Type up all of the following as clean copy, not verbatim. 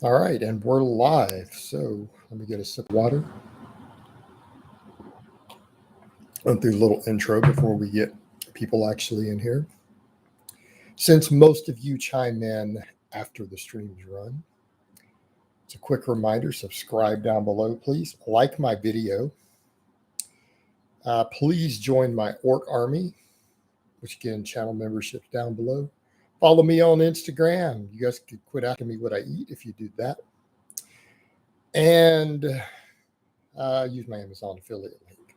All right, and we're live. So let me get a sip of water. Went through a little intro before we get people actually in here. Since most of you chime in after the streams run, it's a quick reminder, subscribe down below, please. Like my video. Please join my Orc Army, which again, channel memberships down below. Follow me on Instagram. You guys could quit asking me what I eat if you do that. And use my Amazon affiliate link.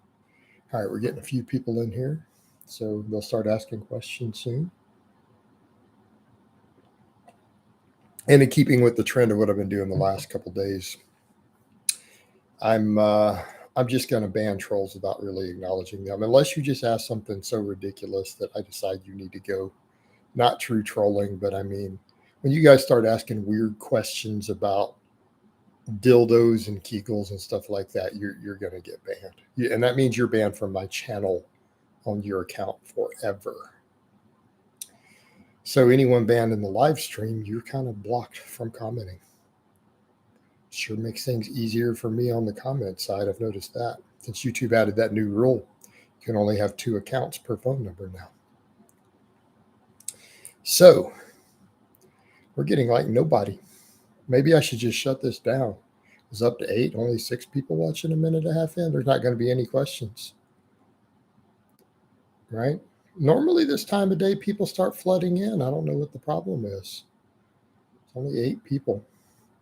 All right, we're getting a few people in here, so they'll start asking questions soon. And in keeping with the trend of what I've been doing the last couple days, I'm just going to ban trolls without really acknowledging them, unless you just ask something so ridiculous that I decide you need to go. Not true trolling, but I mean, when you guys start asking weird questions about dildos and kegels and stuff like that, you're going to get banned, and that means you're banned from my channel on your account forever. So anyone banned in the live stream, you're kind of blocked from commenting. Sure makes things easier for me on the comment side. I've noticed that since YouTube added that new rule, you can only have 2 accounts per phone number now. So we're getting like nobody. Maybe I should just shut this down. It's up to 8, only 6 people watching a minute and a half in. There's not going to be any questions, right? Normally this time of day, people start flooding in. I don't know what the problem is. It's only 8 people.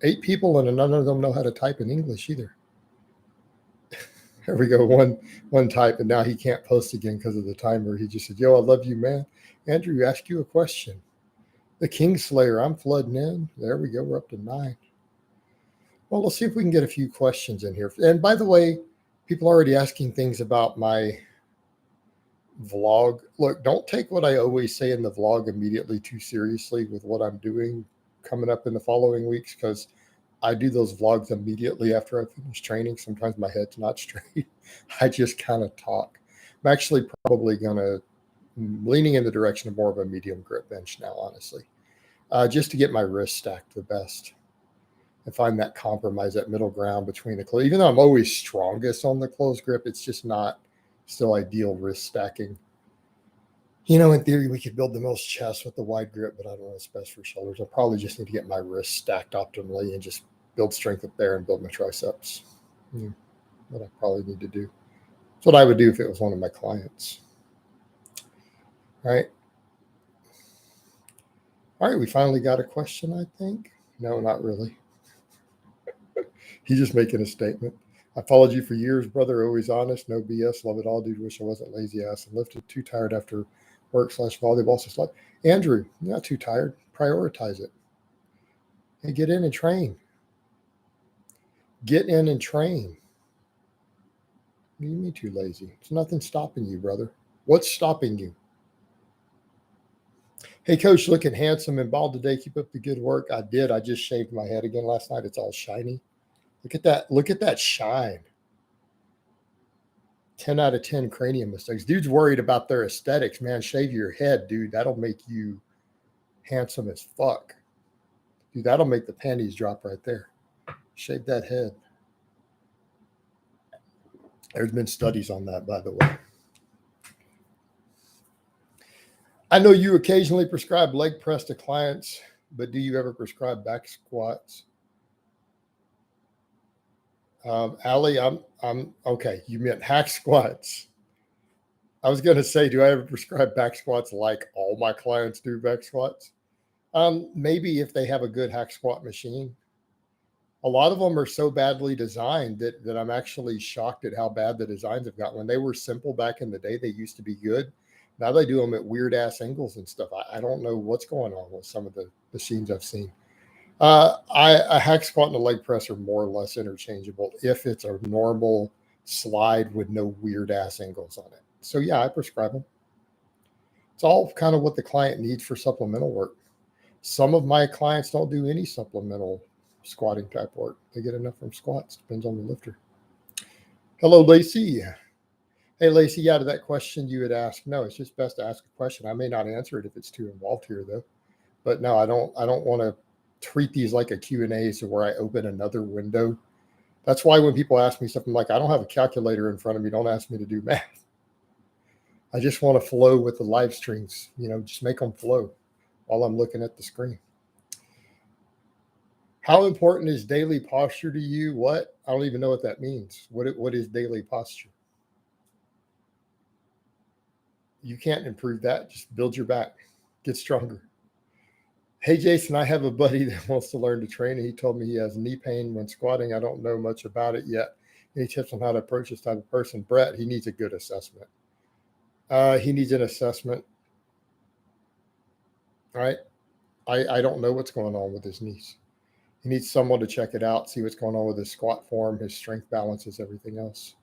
8 people, and none of them know how to type in English either. There we go. One type, and now he can't post again because of the timer. He just said, "Yo, I love you, man." Andrew, ask you a question. The Kingslayer, I'm flooding in. There we go. We're up to 9. Well, let's see if we can get a few questions in here. And by the way, people are already asking things about my vlog. Look, don't take what I always say in the vlog immediately too seriously with what I'm doing coming up in the following weeks, because I do those vlogs immediately after I finish training. Sometimes my head's not straight. I just kind of talk. I'm actually probably leaning in the direction of more of a medium grip bench now, honestly, just to get my wrist stacked the best and find that compromise, that middle ground between the close. Even though I'm always strongest on the close grip, it's just not still ideal wrist stacking. In theory, we could build the most chest with the wide grip, but I don't know what's best for shoulders. I probably just need to get my wrists stacked optimally and just build strength up there and build my triceps. What I probably need to do. That's what I would do if it was one of my clients. All right. All right, we finally got a question, I think. No, not really. He's just making a statement. I followed you for years, brother. Always honest, no BS. Love it all, dude. Wish I wasn't lazy ass and lifted. Too tired after work/volleyball. So Andrew, you're not too tired. Prioritize it. Hey, get in and train. Get in and train. What do you mean too lazy? There's nothing stopping you, brother. What's stopping you? Hey, coach, looking handsome and bald today. Keep up the good work. I did. I just shaved my head again last night. It's all shiny. Look at that. Look at that shine. 10 out of 10 cranium mistakes. Dude's worried about their aesthetics, man. Shave your head, dude. That'll make you handsome as fuck. Dude, that'll make the panties drop right there. Shave that head. There's been studies on that, by the way. I know you occasionally prescribe leg press to clients, but do you ever prescribe back squats? Allie, I'm okay. You meant hack squats. I was going to say, do I ever prescribe back squats like all my clients do back squats? Maybe if they have a good hack squat machine. A lot of them are so badly designed that I'm actually shocked at how bad the designs have gotten. When they were simple back in the day, they used to be good. Now they do them at weird ass angles and stuff. I don't know what's going on with some of the machines I've seen. A hack squat and a leg press are more or less interchangeable if it's a normal slide with no weird ass angles on it. So yeah, I prescribe them. It's all kind of what the client needs for supplemental work. Some of my clients don't do any supplemental squatting type work. They get enough from squats. Depends on the lifter. Hello, Lacey. Hey, Lacey, yeah, to that question you had asked. No, it's just best to ask a question. I may not answer it if it's too involved here, though. But no, I don't want to treat these like a Q&A, so where I open another window. That's why when people ask me something like, I don't have a calculator in front of me, don't ask me to do math. I just want to flow with the live streams, just make them flow while I'm looking at the screen. How important is daily posture to you? What? I don't even know what that means. What is daily posture? You can't improve that. Just build your back, get stronger. Hey, Jason, I have a buddy that wants to learn to train, and he told me he has knee pain when squatting. I don't know much about it yet. Any tips on how to approach this type of person? Brett, he needs a good assessment. He needs an assessment. All right. I don't know what's going on with his knees. He needs someone to check it out, see what's going on with his squat form, his strength balances, everything else.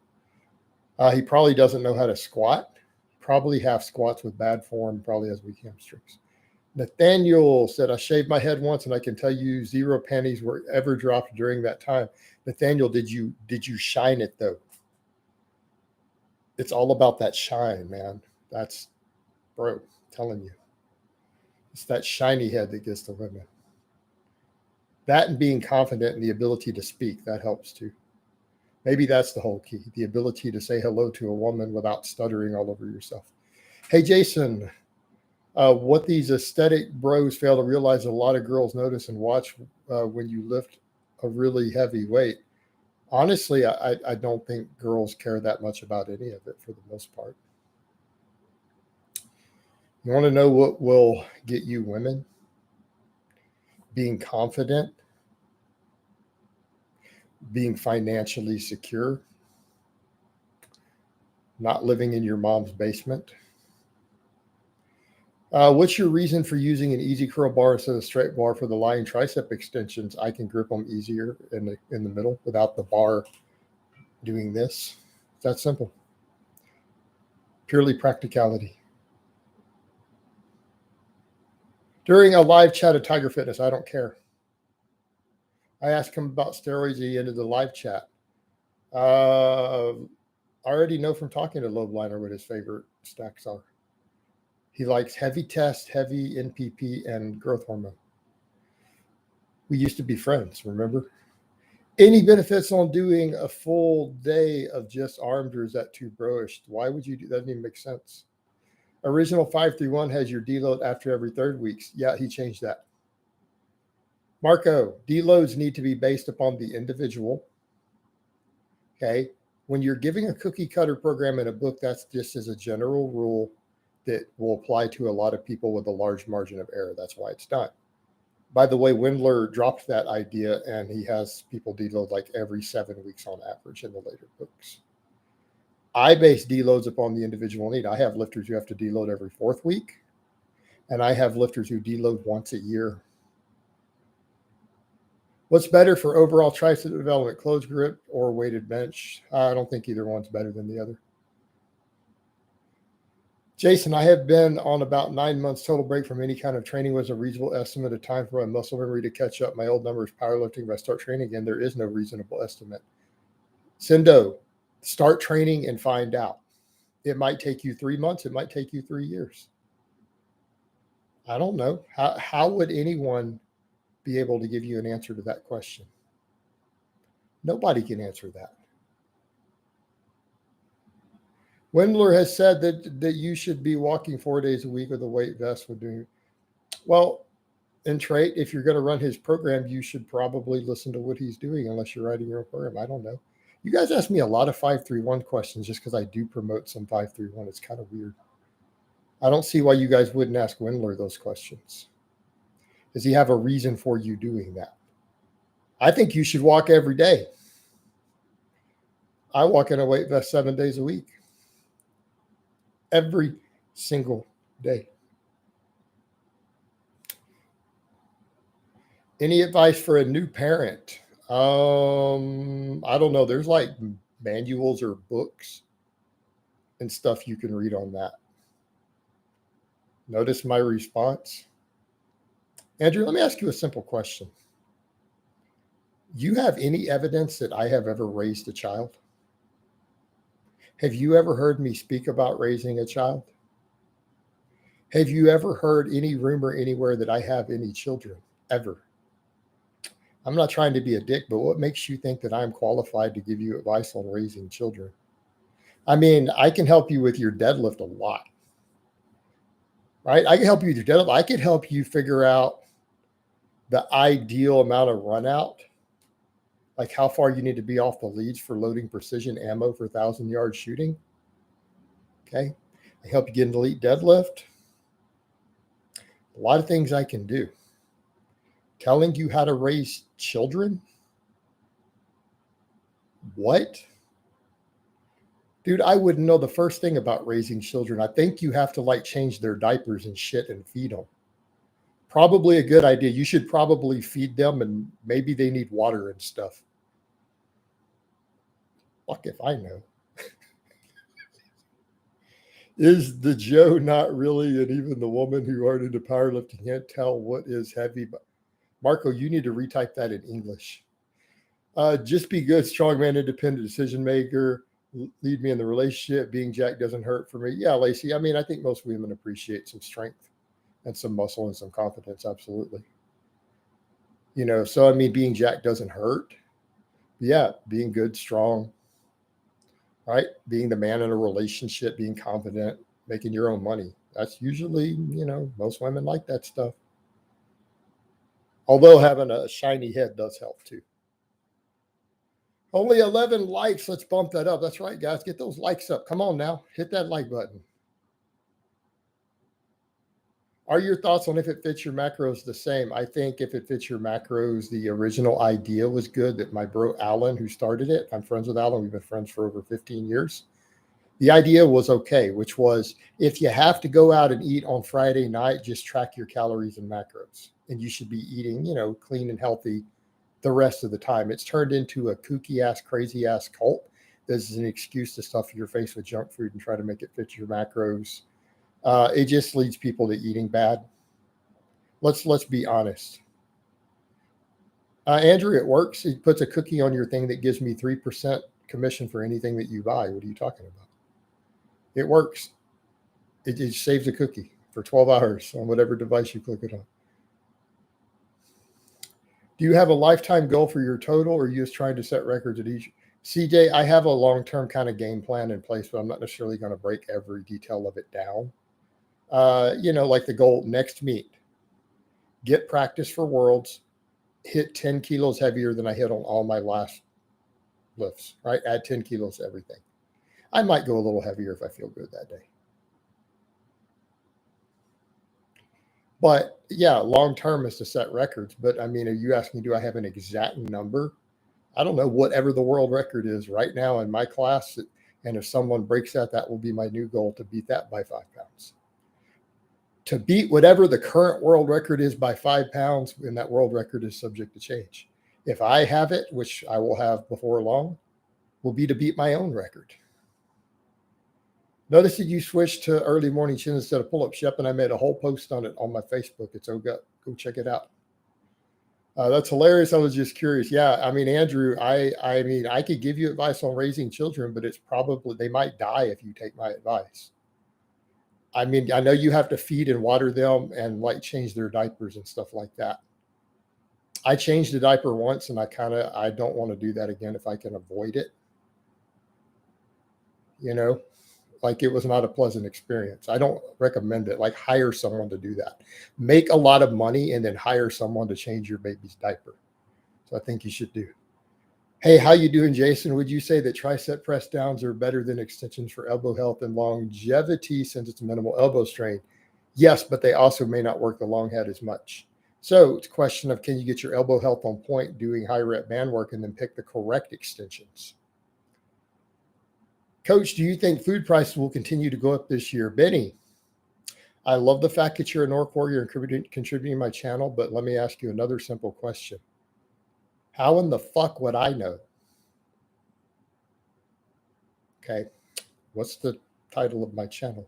He probably doesn't know how to squat. Probably half squats with bad form, probably has weak hamstrings. Nathaniel said, I shaved my head once and I can tell you 0 pennies were ever dropped during that time. Nathaniel, did you shine it though? It's all about that shine, man. That's, bro, I'm telling you. It's that shiny head that gets the women. That and being confident in the ability to speak, that helps too. Maybe that's the whole key, the ability to say hello to a woman without stuttering all over yourself. Hey, Jason, what these aesthetic bros fail to realize, a lot of girls notice and watch when you lift a really heavy weight. Honestly, I don't think girls care that much about any of it for the most part. You want to know what will get you women? Being confident, being financially secure, not living in your mom's basement. What's your reason for using an easy curl bar instead of straight bar for the lying tricep extensions? I can grip them easier in the middle without the bar doing this. It's that simple. Purely practicality. During a live chat at Tiger Fitness, I don't care. I asked him about steroids at the end of the live chat. I already know from talking to Lobeliner what his favorite stacks are. He likes heavy test, heavy NPP, and growth hormone. We used to be friends, remember? Any benefits on doing a full day of just arms, or is that too bro-ish? Why would you do that? Doesn't even make sense. Original 531 has your deload after every 3rd weeks. Yeah, he changed that. Marco, deloads need to be based upon the individual. Okay. When you're giving a cookie cutter program in a book, that's just as a general rule that will apply to a lot of people with a large margin of error. That's why it's done. By the way, Wendler dropped that idea and he has people deload like every 7 weeks on average in the later books. I base deloads upon the individual need. I have lifters who have to deload every 4th week, and I have lifters who deload once a year. What's better for overall tricep development, closed grip or weighted bench? I don't think either one's better than the other. Jason, I have been on about 9 months total break from any kind of training. Was a reasonable estimate of time for my muscle memory to catch up? My old number is powerlifting. If I start training again, there is no reasonable estimate. Sindo, start training and find out. It might take you 3 months. It might take you 3 years. I don't know. How would anyone be able to give you an answer to that question? Nobody can answer that. Wendler has said that you should be walking 4 days a week with a weight vest with doing well. And Trey, if you're going to run his program, you should probably listen to what he's doing, unless you're writing your own program. I don't know. You guys ask me a lot of 531 questions just because I do promote some 531. It's kind of weird. I don't see why you guys wouldn't ask Wendler those questions. Does he have a reason for you doing that? I think you should walk every day. I walk in a weight vest 7 days a week. Every single day. Any advice for a new parent? I don't know. There's like manuals or books and stuff you can read on that. Notice my response. Andrew, let me ask you a simple question. You have any evidence that I have ever raised a child? Have you ever heard me speak about raising a child? Have you ever heard any rumor anywhere that I have any children? Ever? I'm not trying to be a dick, but what makes you think that I'm qualified to give you advice on raising children? I mean, I can help you with your deadlift a lot, right? I can help you with your deadlift. I could help you figure out the ideal amount of run out, like how far you need to be off the leads for loading precision ammo for 1,000-yard shooting. Okay. I help you get an elite deadlift. A lot of things I can do. Telling you how to raise children? What? Dude, I wouldn't know the first thing about raising children. I think you have to like change their diapers and shit and feed them. Probably a good idea. You should probably feed them, and maybe they need water and stuff. Fuck if I know. Is the Joe not really, and even the woman who aren't into powerlifting can't tell what is heavy? But Marco, you need to retype that in English. Just be good, strong man, independent decision maker. Lead me in the relationship. Being jacked doesn't hurt for me. Yeah, Lacey. I mean, I think most women appreciate some strength and some muscle and some confidence. Absolutely. You know, so I mean, being jacked doesn't hurt. Yeah, being good, strong, right? Being the man in a relationship, being confident, making your own money. That's usually, you know, most women like that stuff. Although having a shiny head does help too. Only 11 likes. Let's bump that up. That's right, guys. Get those likes up. Come on now. Hit that like button. Are your thoughts on if it fits your macros the same? I think if it fits your macros, the original idea was good that my bro Alan, who started it, I'm friends with Alan. We've been friends for over 15 years. The idea was okay, which was if you have to go out and eat on Friday night, just track your calories and macros. And you should be eating, you know, clean and healthy the rest of the time. It's turned into a kooky ass, crazy ass cult. This is an excuse to stuff your face with junk food and try to make it fit your macros. It just leads people to eating bad. Let's be honest. Andrew, it works. He puts a cookie on your thing that gives me 3% commission for anything that you buy. What are you talking about? It works. It saves a cookie for 12 hours on whatever device you click it on. Do you have a lifetime goal for your total, or are you just trying to set records at each? CJ, I have a long-term kind of game plan in place, but I'm not necessarily going to break every detail of it down. You know, like the goal next meet, get practice for worlds, hit 10 kilos heavier than I hit on all my last lifts, right? Add 10 kilos to everything. I might go a little heavier if I feel good that day. But yeah, long term is to set records. But I mean, are you asking, do I have an exact number? I don't know. Whatever the world record is right now in my class, and if someone breaks that, that will be my new goal, to beat that by 5 pounds. To beat whatever the current world record is by 5 pounds, and that world record is subject to change. If I have it, which I will have before long, will be to beat my own record. Notice that you switched to early morning chin instead of pull-up, Shep, and I made a whole post on it on my Facebook. It's go check it out. That's hilarious. I was just curious. Yeah, I mean, Andrew, I mean, I could give you advice on raising children, but it's probably, they might die if you take my advice. I mean, I know you have to feed and water them and like change their diapers and stuff like that. I changed a diaper once, and I don't want to do that again if I can avoid it. You know, like it was not a pleasant experience. I don't recommend it. Like hire someone to do that. Make a lot of money and then hire someone to change your baby's diaper. So I think you should do. Hey, how you doing, Jason? Would you say that tricep press downs are better than extensions for elbow health and longevity since it's minimal elbow strain? Yes, but they also may not work the long head as much. So it's a question of, can you get your elbow health on point doing high rep band work and then pick the correct extensions? Coach, do you think food prices will continue to go up this year? Benny, I love the fact that you're a North warrior and contributing to my channel, but let me ask you another simple question. How in the fuck would I know? Okay, what's the title of my channel?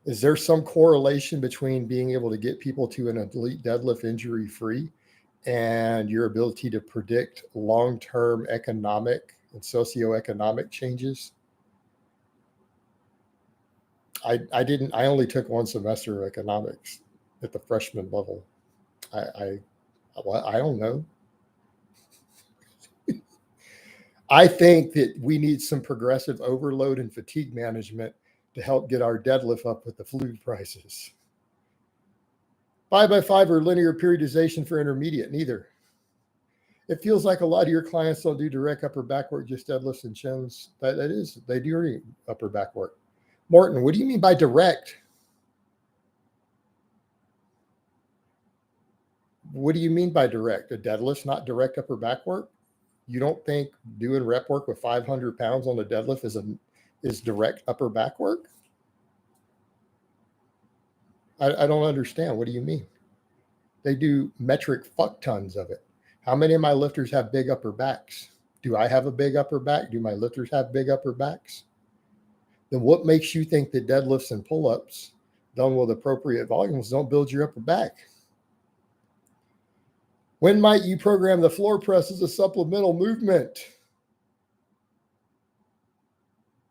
Is there some correlation between being able to get people to an elite deadlift injury free and your ability to predict long-term economic and socioeconomic changes? I only took one semester of economics at the freshman level. I don't know. I think that we need some progressive overload and fatigue management to help get our deadlift up with the food prices. 5x5 or linear periodization for intermediate, neither. It feels like a lot of your clients don't do direct upper back work, just deadlifts and chins. That is, they do already upper back work. Morton, what do you mean by direct? What do you mean by direct? A deadlift's not direct upper back work? You don't think doing rep work with 500 pounds on the deadlift is direct upper back work? I don't understand. What do you mean? They do metric fuck tons of it. How many of my lifters have big upper backs? Do I have a big upper back? Do my lifters have big upper backs? Then what makes you think that deadlifts and pull-ups done with appropriate volumes don't build your upper back? When might you program the floor press as a supplemental movement?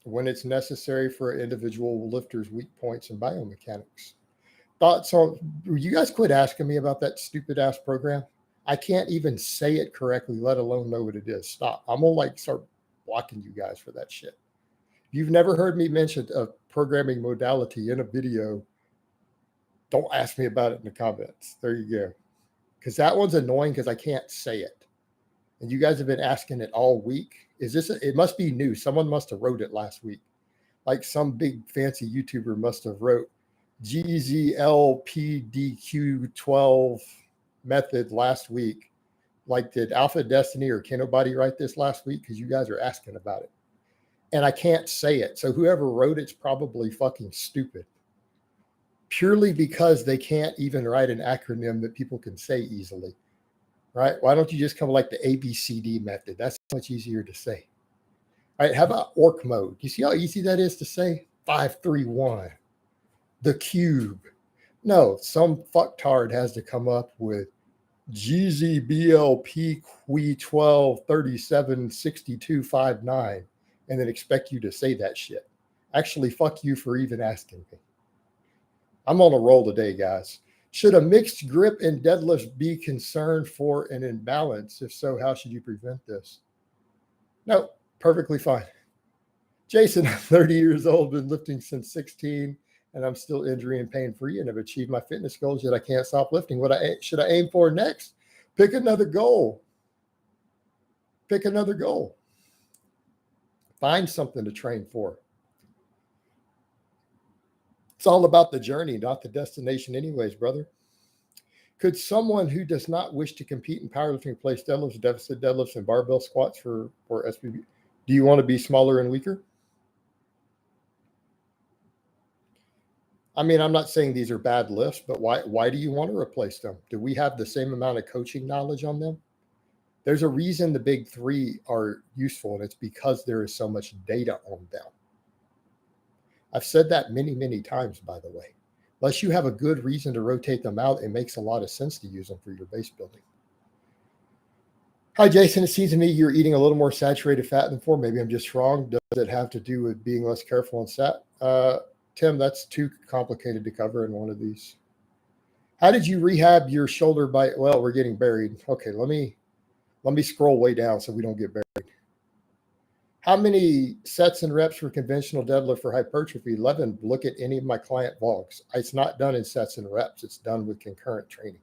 When it's necessary for an individual lifter's weak points and biomechanics. Thoughts on, you guys quit asking me about that stupid ass program. I can't even say it correctly, let alone know what it is. Stop. I'm gonna start blocking you guys for that shit. If you've never heard me mention a programming modality in a video, don't ask me about it in the comments. There you go. Because that one's annoying because I can't say it. And you guys have been asking it all week. It must be new. Someone must have wrote it last week. Like some big fancy YouTuber must have wrote GZLPDQ12 method last week. Like, did Alpha Destiny or Can Nobody write this last week? Because you guys are asking about it. And I can't say it. So whoever wrote it's probably fucking stupid. Purely because they can't even write an acronym that people can say easily. Right? Why don't you just come like the ABCD method? That's much easier to say. All right, how about orc mode? You see how easy that is to say? 5, 3, 1. The cube. No, some fucktard has to come up with GZBLP Qui12 37 62 59 and then expect you to say that shit. Actually, fuck you for even asking me. I'm on a roll today, guys. Should a mixed grip in deadlifts be concerned for an imbalance? If so, how should you prevent this? No, perfectly fine. Jason, I'm 30 years old, been lifting since 16, and I'm still injury and pain free and have achieved my fitness goals, yet I can't stop lifting. What should I aim for next? Pick another goal. Pick another goal. Find something to train for. It's all about the journey, not the destination anyways, brother. Could someone who does not wish to compete in powerlifting place deadlifts, deficit deadlifts, and barbell squats for SPB? Do you want to be smaller and weaker? I mean, I'm not saying these are bad lifts, but why do you want to replace them? Do we have the same amount of coaching knowledge on them? There's a reason the big three are useful, and it's because there is so much data on them. I've said that many, many times, by the way. Unless you have a good reason to rotate them out, it makes a lot of sense to use them for your base building. Hi, Jason. It seems to me you're eating a little more saturated fat than before. Maybe I'm just wrong. Does it have to do with being less careful on sat? Tim, that's too complicated to cover in one of these. How did you rehab your shoulder bite? Well, we're getting buried. Okay, let me scroll way down so we don't get buried. How many sets and reps for conventional deadlift for hypertrophy? 11. Look at any of my client vlogs. It's not done in sets and reps. It's done with concurrent training.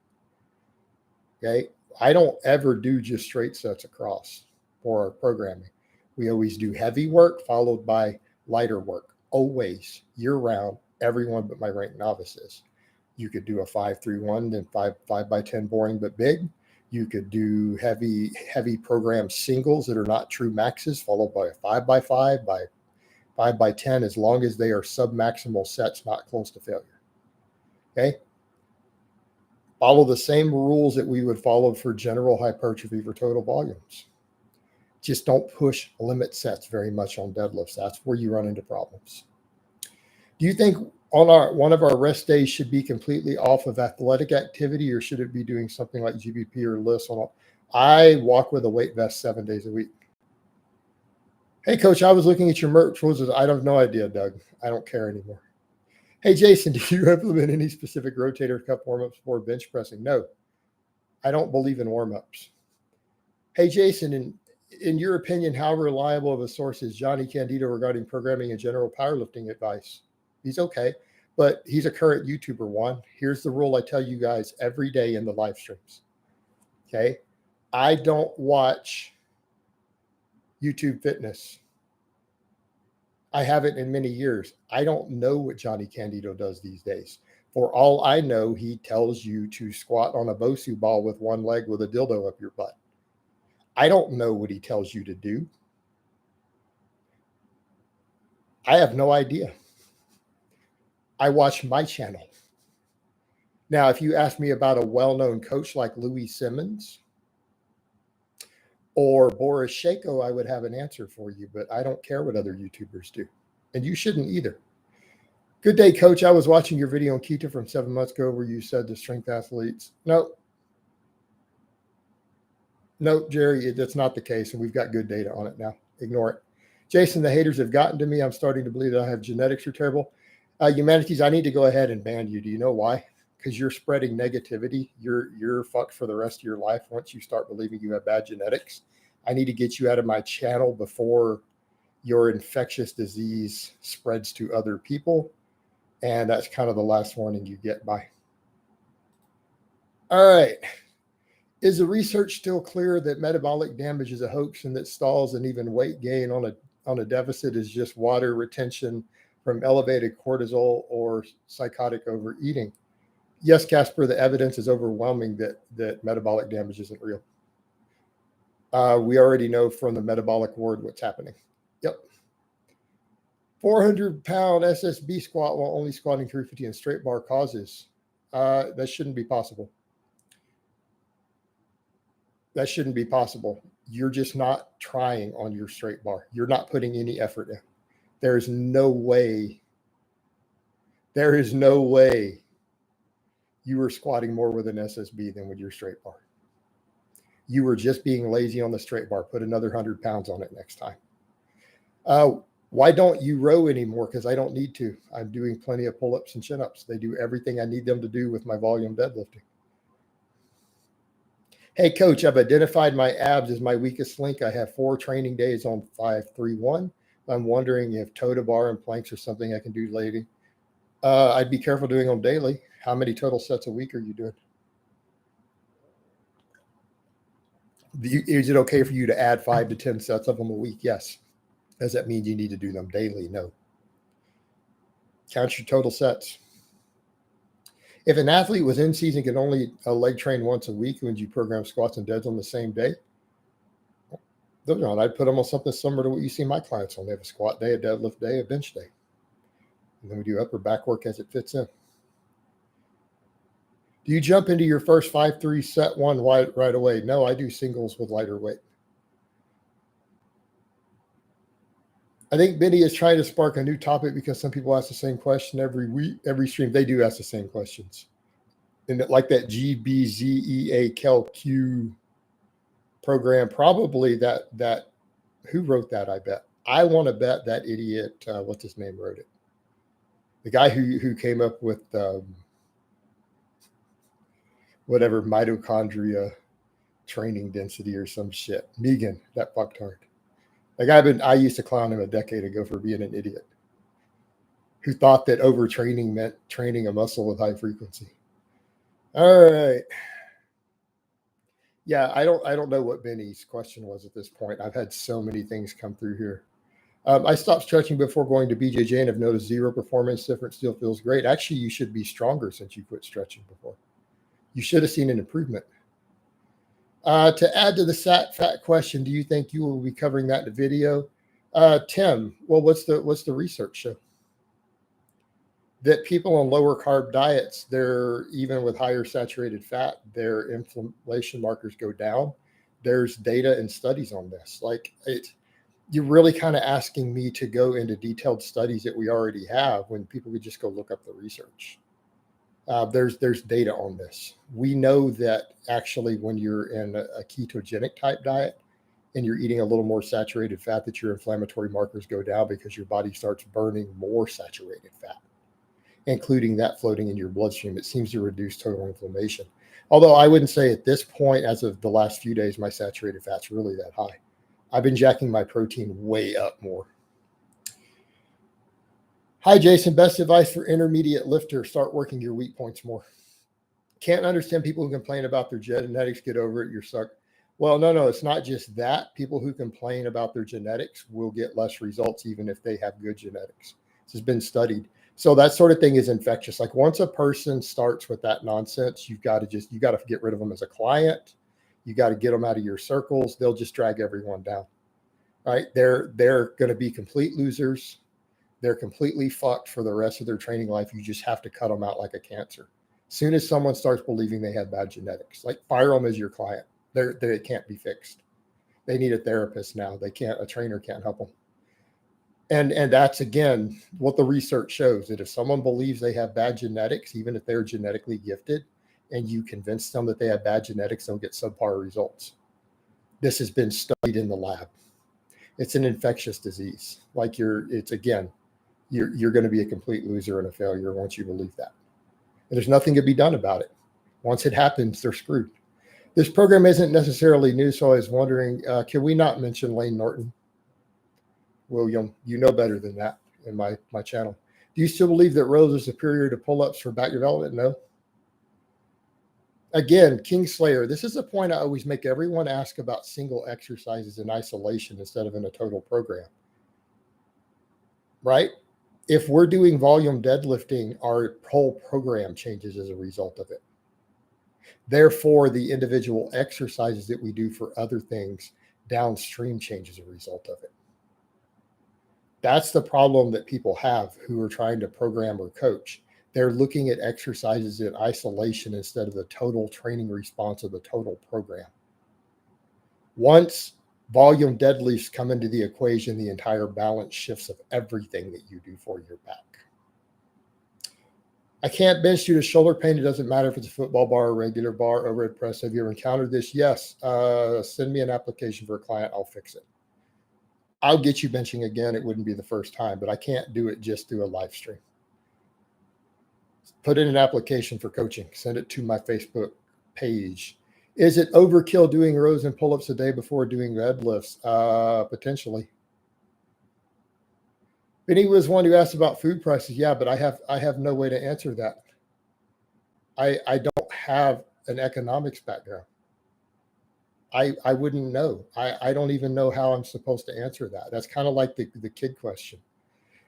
Okay. I don't ever do just straight sets across for our programming. We always do heavy work followed by lighter work. Always, year round, everyone but my ranked novices. You could do a 5-3-1, then 5x10 boring but big. You could do heavy program singles that are not true maxes, followed by a 5x5, by 5x10, as long as they are sub-maximal sets, not close to failure. Okay? Follow the same rules that we would follow for general hypertrophy for total volumes. Just don't push limit sets very much on deadlifts. That's where you run into problems. Do you think on one of our rest days should be completely off of athletic activity, or should it be doing something like GBP or lifts? I walk with a weight vest 7 days a week. Hey, coach, I was looking at your merch. I have no idea, Doug. I don't care anymore. Hey, Jason, do you implement any specific rotator cuff warm-ups for bench pressing? No. I don't believe in warm-ups. Hey, Jason, in your opinion, how reliable of a source is Johnny Candido regarding programming and general powerlifting advice? He's okay, but he's a current YouTuber, Juan. Here's the rule I tell you guys every day in the live streams. Okay. I don't watch YouTube fitness. I haven't in many years. I don't know what Johnny Candido does these days. For all I know, he tells you to squat on a Bosu ball with one leg with a dildo up your butt. I don't know what he tells you to do. I have no idea. I watch my channel. Now, if you ask me about a well-known coach like Louis Simmons or Boris Shako, I would have an answer for you, but I don't care what other YouTubers do. And you shouldn't either. Good day, coach. I was watching your video on keto from 7 months ago where you said the strength athletes. No, Jerry, that's not the case. And we've got good data on it now. Ignore it. Jason, the haters have gotten to me. I'm starting to believe that I have genetics are terrible. Humanities, I need to go ahead and ban you. Do you know why? Because you're spreading negativity. You're fucked for the rest of your life once you start believing you have bad genetics. I need to get you out of my channel before your infectious disease spreads to other people. And that's kind of the last warning you get. Bye. All right. Is the research still clear that metabolic damage is a hoax and that stalls and even weight gain on a deficit is just water retention from elevated cortisol or psychotic overeating? Yes, Casper, the evidence is overwhelming that metabolic damage isn't real. We already know from the metabolic ward what's happening. Yep. 400-pound SSB squat while only squatting 350 in straight bar causes. That shouldn't be possible. That shouldn't be possible. You're just not trying on your straight bar. You're not putting any effort in. There's no way. There is no way you were squatting more with an SSB than with your straight bar. You were just being lazy on the straight bar. Put another 100 pounds on it next time. Why don't you row anymore? Because I don't need to. I'm doing plenty of pull-ups and chin-ups. They do everything I need them to do with my volume deadlifting. Hey, coach, I've identified my abs as my weakest link. I have 4 training days on 5-3-1. I'm wondering if toe to bar and planks are something I can do lately. I'd be careful doing them daily. How many total sets a week are you doing? Is it okay for you to add 5 to 10 sets of them a week? Yes. Does that mean you need to do them daily? No. Count your total sets. If an athlete was in season could only leg train once a week, would you program squats and deads on the same day? I'd put them on something similar to what you see my clients on. They have a squat day, a deadlift day, a bench day. And then we do upper back work as it fits in. Do you jump into your first 5-3 set one right away? No, I do singles with lighter weight. I think Benny is trying to spark a new topic because some people ask the same question every week, every stream. They do ask the same questions. And like that GBZEAKLQ program, probably that who wrote that, I bet. I want to bet that idiot, what's his name, wrote it. The guy who came up with whatever mitochondria training density or some shit. Megan, that fucktard. I used to clown him a decade ago for being an idiot who thought that overtraining meant training a muscle with high frequency. All right. Yeah, I don't know what Benny's question was at this point. I've had so many things come through here. I stopped stretching before going to BJJ and have noticed zero performance difference. Still feels great. Actually, you should be stronger since you quit stretching before. You should have seen an improvement. To add to the fat question, do you think you will be covering that in the video? Tim, well, what's the research show? That people on lower carb diets, they're even with higher saturated fat, their inflammation markers go down. There's data and studies on this. You're really kind of asking me to go into detailed studies that we already have when people could just go look up the research. There's data on this. We know that actually when you're in a ketogenic type diet and you're eating a little more saturated fat, that your inflammatory markers go down because your body starts burning more saturated fat, including that floating in your bloodstream. It seems to reduce total inflammation. Although I wouldn't say at this point, as of the last few days, my saturated fat's really that high. I've been jacking my protein way up more. Hi, Jason. Best advice for intermediate lifters: start working your weak points more. Can't understand people who complain about their genetics. Get over it. You're stuck. Well, no, it's not just that. People who complain about their genetics will get less results even if they have good genetics. This has been studied. So that sort of thing is infectious. Like once a person starts with that nonsense, you got to get rid of them as a client. You got to get them out of your circles. They'll just drag everyone down. Right? They're going to be complete losers. They're completely fucked for the rest of their training life. You just have to cut them out like a cancer. As soon as someone starts believing they have bad genetics, like fire them as your client. They can't be fixed. They need a therapist now. A trainer can't help them. And that's, again, what the research shows, that if someone believes they have bad genetics, even if they're genetically gifted, and you convince them that they have bad genetics, they'll get subpar results. This has been studied in the lab. It's an infectious disease. Like you're going to be a complete loser and a failure once you believe that. And there's nothing to be done about it. Once it happens, they're screwed. This program isn't necessarily new, so I was wondering, can we not mention Lane Norton? William, you know better than that in my channel. Do you still believe that rows are superior to pull-ups for back development? No. Again, Kingslayer, this is a point I always make everyone ask about single exercises in isolation instead of in a total program. Right? If we're doing volume deadlifting, our whole program changes as a result of it. Therefore, the individual exercises that we do for other things downstream change as a result of it. That's the problem that people have who are trying to program or coach. They're looking at exercises in isolation instead of the total training response of the total program. Once volume deadlifts come into the equation, the entire balance shifts of everything that you do for your back. I can't bench due to shoulder pain. It doesn't matter if it's a football bar, a regular bar, overhead press. Have you ever encountered this? Yes. Send me an application for a client. I'll fix it. I'll get you benching again. It wouldn't be the first time, but I can't do it just through a live stream. Put in an application for coaching. Send it to my Facebook page. Is it overkill doing rows and pull-ups a day before doing deadlifts? Potentially. Benny was one who asked about food prices. Yeah, but I have no way to answer that. I don't have an economics background. I wouldn't know. I don't even know how I'm supposed to answer that. That's kind of like the kid question.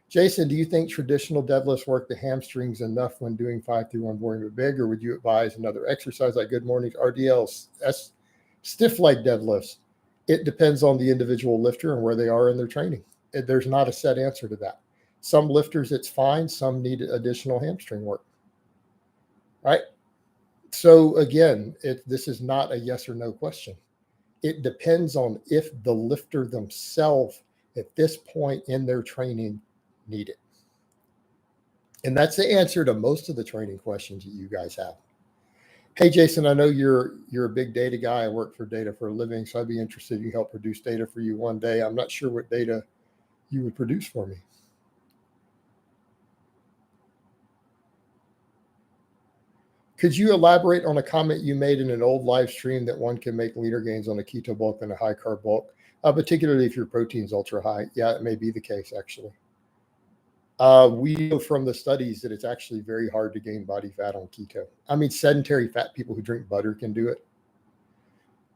Jason, do you think traditional deadlifts work the hamstrings enough when doing 5-3-1 boring but big, or would you advise another exercise like good mornings, RDLs, stiff leg deadlifts? It depends on the individual lifter and where they are in their training. There's not a set answer to that. Some lifters, it's fine. Some need additional hamstring work. Right? So again, this is not a yes or no question. It depends on if the lifter themselves at this point in their training need it. And that's the answer to most of the training questions that you guys have. Hey, Jason, I know you're a big data guy. I work for data for a living, so I'd be interested in help produce data for you one day. I'm not sure what data you would produce for me. Could you elaborate on a comment you made in an old live stream that one can make leaner gains on a keto bulk than a high carb bulk, particularly if your protein's ultra high? Yeah, it may be the case, actually. We know from the studies that it's actually very hard to gain body fat on keto. I mean, sedentary fat people who drink butter can do it.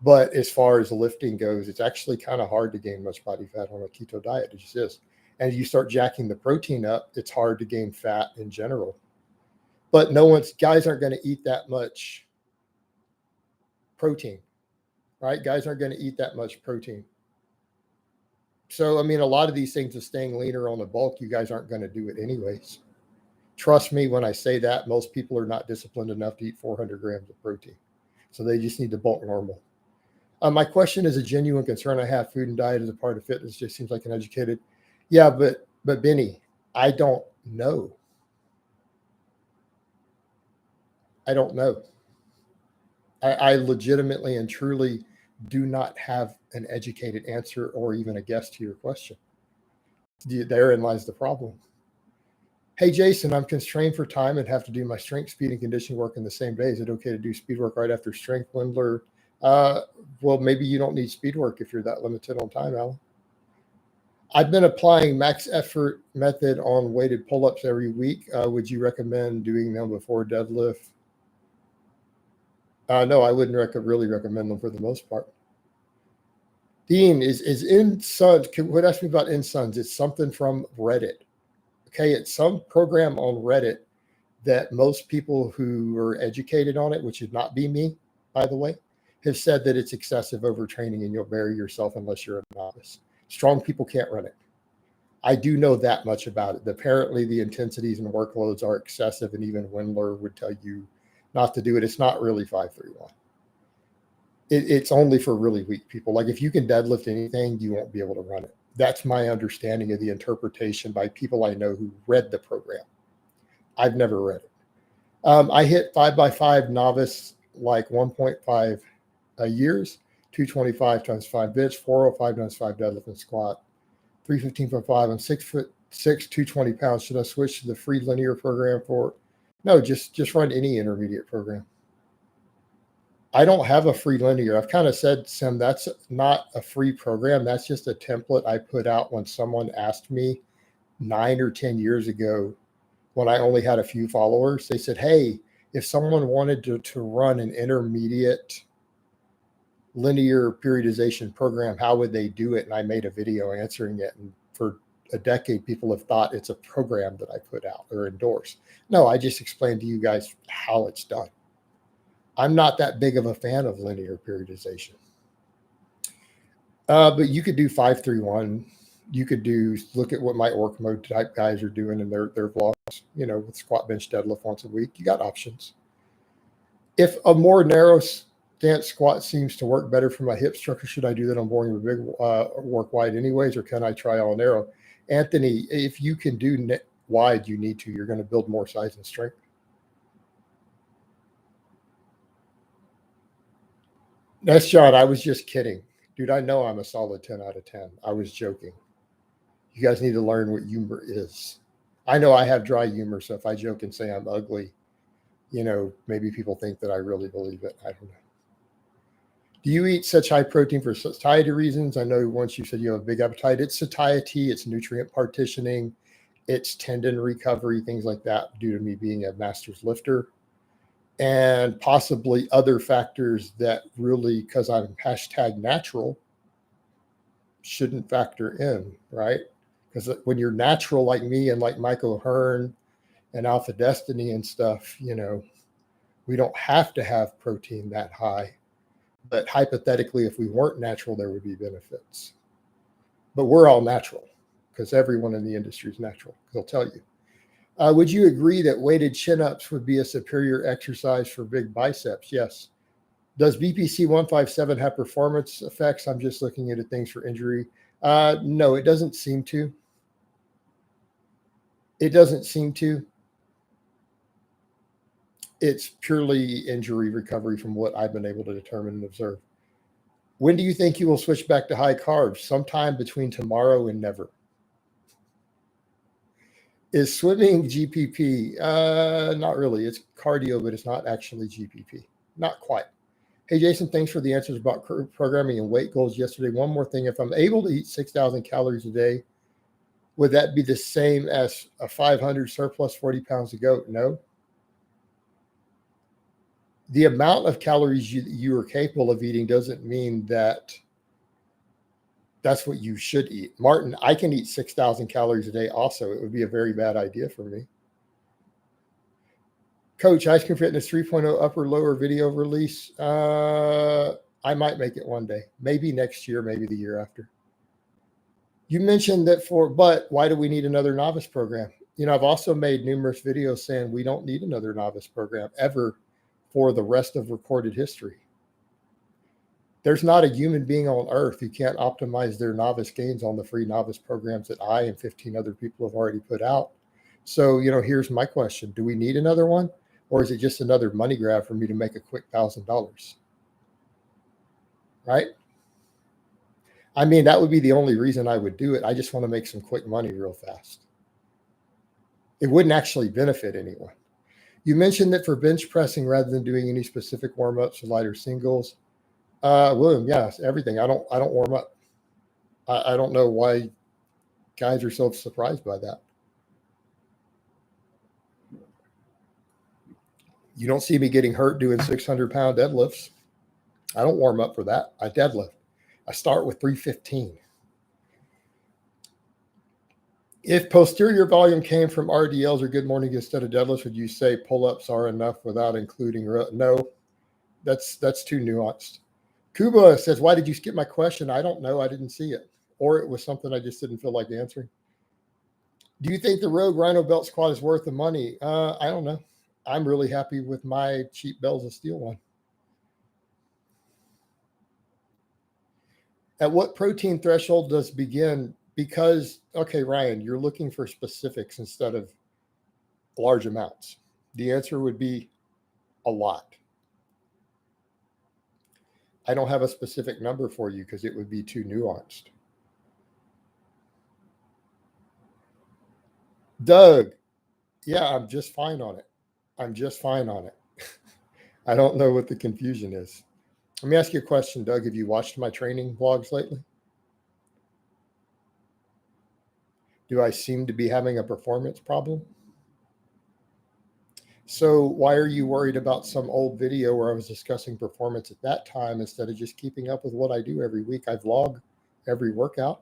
But as far as lifting goes, it's actually kind of hard to gain much body fat on a keto diet. It just is. And you start jacking the protein up, it's hard to gain fat in general. But guys aren't going to eat that much protein, right? Guys aren't going to eat that much protein. So, I mean, a lot of these things of staying leaner on the bulk, you guys aren't going to do it anyways. Trust me when I say that. Most people are not disciplined enough to eat 400 grams of protein. So they just need to bulk normal. My question is a genuine concern I have. Food and diet as a part of fitness just seems like an educated. Yeah, but Benny, I don't know. I don't know. I legitimately and truly do not have an educated answer or even a guess to your question. Therein lies the problem. Hey, Jason, I'm constrained for time and have to do my strength, speed, and conditioning work in the same day. Is it okay to do speed work right after strength, Wendler? Well, maybe you don't need speed work if you're that limited on time, Alan. I've been applying max effort method on weighted pull-ups every week. Would you recommend doing them before deadlift? No, I wouldn't really recommend them for the most part. Dean, is InSuns, what asked me about InSuns? It's something from Reddit. Okay, it's some program on Reddit that most people who are educated on it, which would not be me, by the way, have said that it's excessive overtraining and you'll bury yourself unless you're a novice. Strong people can't run it. I do know that much about it. Apparently, the intensities and workloads are excessive, and even Wendler would tell you not to do it. It's not really 531. It's only for really weak people. Like if you can deadlift anything, you won't be able to run it. That's my understanding of the interpretation by people I know who read the program. I've never read it. I hit 5x5 novice like 1.5 years, 225 times 5 bench, 405 times 5 deadlift and squat, 315.5. I'm 6'6", 220 pounds. Should I switch to the free linear program for? No, just run any intermediate program. I don't have a free linear. I've kind of said, Sim, that's not a free program. That's just a template I put out when someone asked me 9 or 10 years ago when I only had a few followers. They said, hey, if someone wanted to run an intermediate linear periodization program, how would they do it? And I made a video answering it. And for a decade, people have thought it's a program that I put out or endorse. No, I just explained to you guys how it's done. I'm not that big of a fan of linear periodization. But you could do 531. You could look at what my orc mode type guys are doing in their vlogs, with squat, bench, deadlift once a week. You got options. If a more narrow stance squat seems to work better for my hip structure, should I do that on boring with big work wide anyways, or can I try all narrow? Anthony, if you can do wide, you need to. You're going to build more size and strength. That's John. I was just kidding. Dude, I know I'm a solid 10 out of 10. I was joking. You guys need to learn what humor is. I know I have dry humor, so if I joke and say I'm ugly, maybe people think that I really believe it. I don't know. Do you eat such high protein for satiety reasons? I know once you said you have a big appetite. It's satiety, it's nutrient partitioning, it's tendon recovery, things like that, due to me being a master's lifter. And possibly other factors that really, because I'm #natural, shouldn't factor in, right? Because when you're natural like me and like Michael Hearn and Alpha Destiny and stuff, we don't have to have protein that high. But hypothetically, if we weren't natural, there would be benefits. But we're all natural because everyone in the industry is natural. They'll tell you. Would you agree that weighted chin-ups would be a superior exercise for big biceps? Yes. Does BPC 157 have performance effects? I'm just looking into things for injury. No, it doesn't seem to. It doesn't seem to. It's purely injury recovery from what I've been able to determine and observe. When do you think you will switch back to high carbs? Sometime between tomorrow and never. Is swimming GPP? Not really. It's cardio, but it's not actually GPP. Not quite. Hey, Jason, thanks for the answers about programming and weight goals yesterday. One more thing. If I'm able to eat 6,000 calories a day, would that be the same as a 500 surplus 40 pounds to go? No. The amount of calories you are capable of eating doesn't mean that that's what you should eat. Martin, I can eat 6,000 calories a day also. It would be a very bad idea for me. Coach, Ice Cream Fitness 3.0 upper lower video release. I might make it one day, maybe next year, maybe the year after. You mentioned that but why do we need another novice program? I've also made numerous videos saying we don't need another novice program ever for the rest of recorded history. There's not a human being on earth who can't optimize their novice gains on the free novice programs that I and 15 other people have already put out. So, here's my question. Do we need another one? Or is it just another money grab for me to make a quick $1,000? Right? I mean, that would be the only reason I would do it. I just want to make some quick money real fast. It wouldn't actually benefit anyone. You mentioned that for bench pressing, rather than doing any specific warm-ups or lighter singles, William, yes, everything. I don't warm up. I don't know why guys are so surprised by that. You don't see me getting hurt doing 600-pound deadlifts. I don't warm up for that. I deadlift. I start with 315. If posterior volume came from RDLs or good morning instead of deadlifts, would you say pull-ups are enough without including? No, that's too nuanced. Kuba says, why did you skip my question? I don't know. I didn't see it. Or it was something I just didn't feel like answering. Do you think the Rogue Rhino Belt Squat is worth the money? I don't know. I'm really happy with my cheap Bells of Steel one. At what protein threshold does begin? Because, okay, Ryan, you're looking for specifics instead of large amounts. The answer would be a lot. I don't have a specific number for you because it would be too nuanced. Doug, yeah, I'm just fine on it. I'm just fine on it. I don't know what the confusion is. Let me ask you a question, Doug. Have you watched my training vlogs lately? Do I seem to be having a performance problem? So why are you worried about some old video where I was discussing performance at that time instead of just keeping up with what I do every week? I vlog every workout.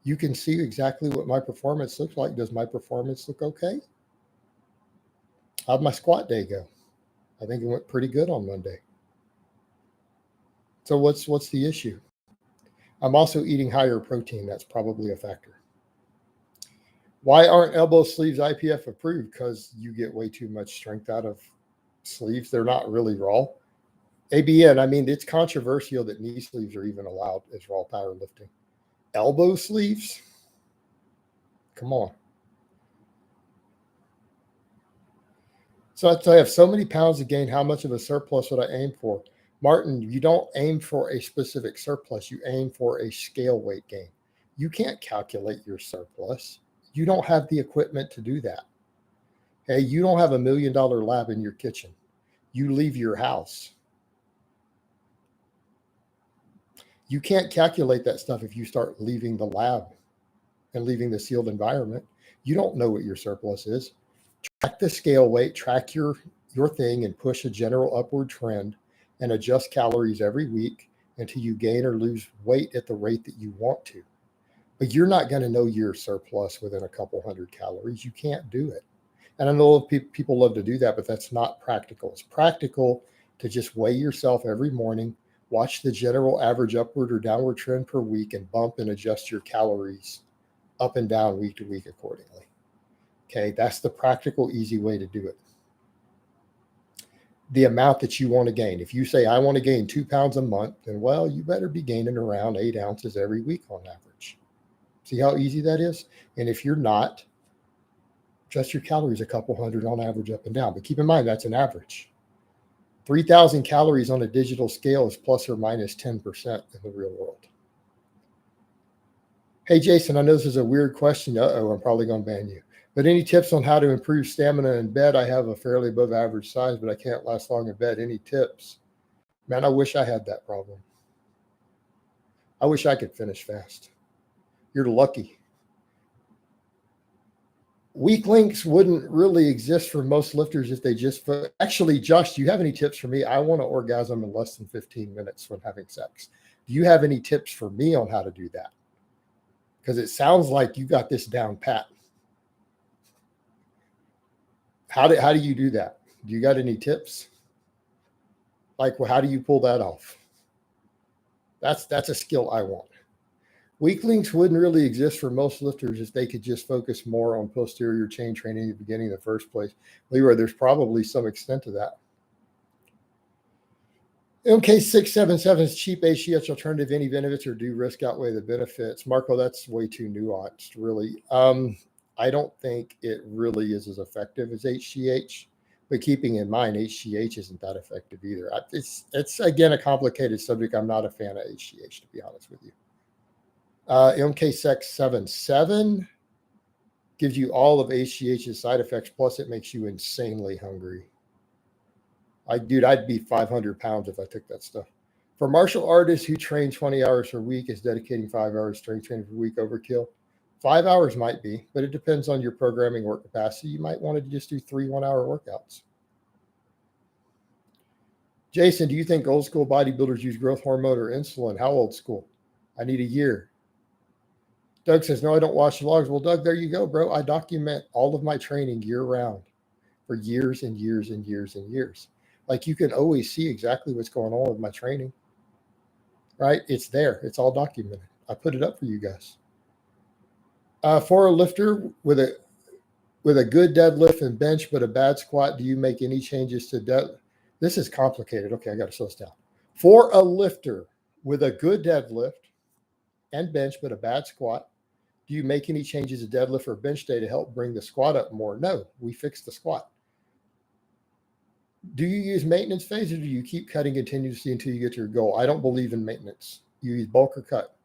You can see exactly what my performance looks like. Does my performance look okay? How'd my squat day go? I think it went pretty good on Monday. So what's the issue? I'm also eating higher protein. That's probably a factor. Why aren't elbow sleeves IPF approved? Because you get way too much strength out of sleeves. They're not really raw. ABN, I mean, it's controversial that knee sleeves are even allowed as raw powerlifting. Elbow sleeves? Come on. So I have so many pounds to gain. How much of a surplus would I aim for? Martin, you don't aim for a specific surplus. You aim for a scale weight gain. You can't calculate your surplus. You don't have the equipment to do that. Hey, you don't have $1 million lab in your kitchen. You leave your house. You can't calculate that stuff if you start leaving the lab and leaving the sealed environment. You don't know what your surplus is. Track the scale weight, track your thing, and push a general upward trend and adjust calories every week until you gain or lose weight at the rate that you want to. But you're not going to know your surplus within a couple hundred calories. You can't do it. And I know people love to do that, but that's not practical. It's practical to just weigh yourself every morning, watch the general average upward or downward trend per week, and bump and adjust your calories up and down week to week accordingly. Okay, that's the practical, easy way to do it. The amount that you want to gain. If you say, I want to gain 2 pounds a month, then, well, you better be gaining around 8 ounces every week on average. See how easy that is? And if you're not, adjust your calories a couple hundred on average up and down. But keep in mind, that's an average. 3,000 calories on a digital scale is plus or minus 10% in the real world. Hey, Jason, I know this is a weird question. I'm probably going to ban you. But any tips on how to improve stamina in bed? I have a fairly above average size, but I can't last long in bed. Any tips? Man, I wish I had that problem. I wish I could finish fast. You're lucky. Weak links wouldn't really exist for most lifters if they just... Actually, Josh, do you have any tips for me? I want to orgasm in less than 15 minutes when having sex. Do you have any tips for me on how to do that? Because it sounds like you got this down pat. How do you do that? Do you got any tips? Like, well, how do you pull that off? That's a skill I want. Weak links wouldn't really exist for most lifters if they could just focus more on posterior chain training at the beginning in the first place. Leroy, there's probably some extent to that. MK677 is cheap HGH alternative. Any benefits or do risk outweigh the benefits? Marco, that's way too nuanced, really. I don't think it really is as effective as HGH, but keeping in mind, HGH isn't that effective either. It's again, a complicated subject. I'm not a fan of HGH, to be honest with you. MK677 gives you all of HGH's side effects, plus it makes you insanely hungry. Dude, I'd be 500 pounds if I took that stuff. For martial artists who train 20 hours per week, is dedicating 5 hours strength training per week overkill? 5 hours might be, but it depends on your programming work capacity. You might want to just do 3 1-hour workouts. Jason, do you think old school bodybuilders use growth hormone or insulin? How old school? I need a year. Doug says, no, I don't watch vlogs. Well, Doug, there you go, bro. I document all of my training year round for years and years and years and years. Like, you can always see exactly what's going on with my training, right? It's there. It's all documented. I put it up for you guys. For a lifter with a good deadlift and bench, but a bad squat, do you make any changes to deadlift? This is complicated. Okay, I got to slow this down. For a lifter with a good deadlift and bench, but a bad squat, do you make any changes to deadlift or bench day to help bring the squat up more? No, we fixed the squat. Do you use maintenance phase, or do you keep cutting continuously until you get to your goal? I don't believe in maintenance. You use bulk or cut.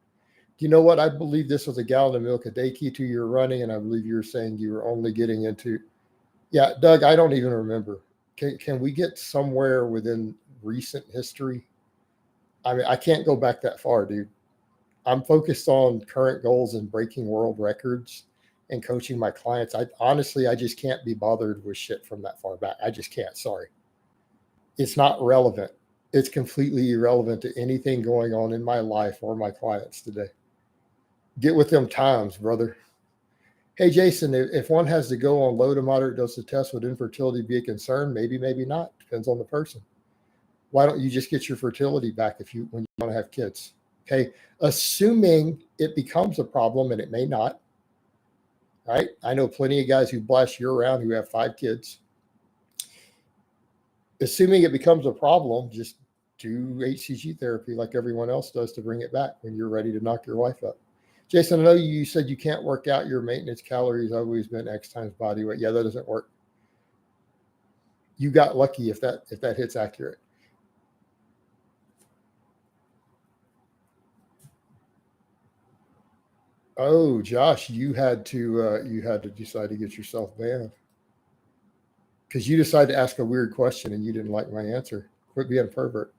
Do you know what? I believe this was a gallon of milk a day key to your running, and I believe you were saying you were only getting into. Yeah, Doug, I don't even remember. Can we get somewhere within recent history? I mean, I can't go back that far, dude. I'm focused on current goals and breaking world records and coaching my clients. I just can't be bothered with shit from that far back. I just can't. Sorry. It's not relevant. It's completely irrelevant to anything going on in my life or my clients today. Get with them times, brother. Hey, Jason, if one has to go on low to moderate dose of test, would infertility be a concern? Maybe, maybe not. Depends on the person. Why don't you just get your fertility back when you want to have kids? Okay, assuming it becomes a problem, and it may not. Right? I know plenty of guys who blast year round who have 5 kids. Assuming it becomes a problem, just do HCG therapy like everyone else does to bring it back when you're ready to knock your wife up. Jason, I know you said you can't work out your maintenance calories. Always been X times body weight. Yeah, that doesn't work. You got lucky if that hits accurate. Oh, Josh, you had to decide to get yourself banned because you decided to ask a weird question and you didn't like my answer. Quit being a pervert.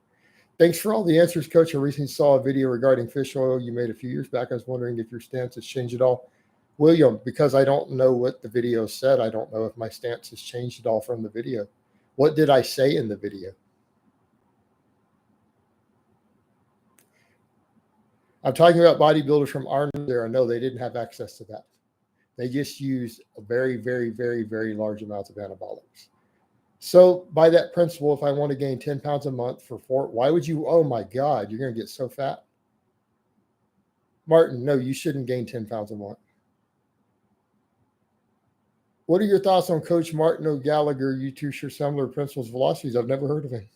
Thanks for all the answers, Coach. I recently saw a video regarding fish oil you made a few years back. I was wondering if your stance has changed at all. William, because I don't know what the video said, I don't know if my stance has changed at all from the video. What did I say in the video? I'm talking about bodybuilders from Arnold there. I know they didn't have access to that. They just used a very, very, very, very large amounts of anabolics. So by that principle, if I want to gain 10 pounds a month for 4, why would you? Oh my God, you're going to get so fat. Martin, no, you shouldn't gain 10 pounds a month. What are your thoughts on Coach Martin O'Gallagher? You two share similar principles, philosophies. I've never heard of him.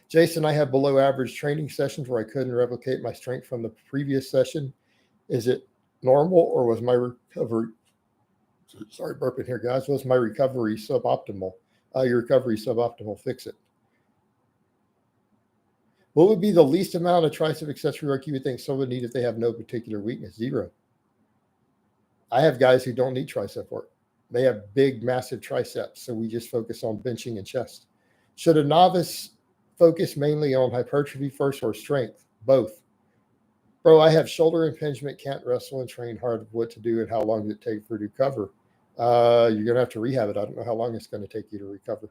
Jason, I have below average training sessions where I couldn't replicate my strength from the previous session. Is it normal, or was my recovery, sorry, burping here, guys, was my recovery suboptimal? Your recovery suboptimal, fix it. What would be the least amount of tricep accessory work you would think someone would need if they have no particular weakness? 0. I have guys who don't need tricep work. They have big, massive triceps, so we just focus on benching and chest. Should a novice focus mainly on hypertrophy first or strength? Both. Bro, I have shoulder impingement, can't wrestle and train hard. What to do and how long does it take for recover? You're going to have to rehab it. I don't know how long it's going to take you to recover.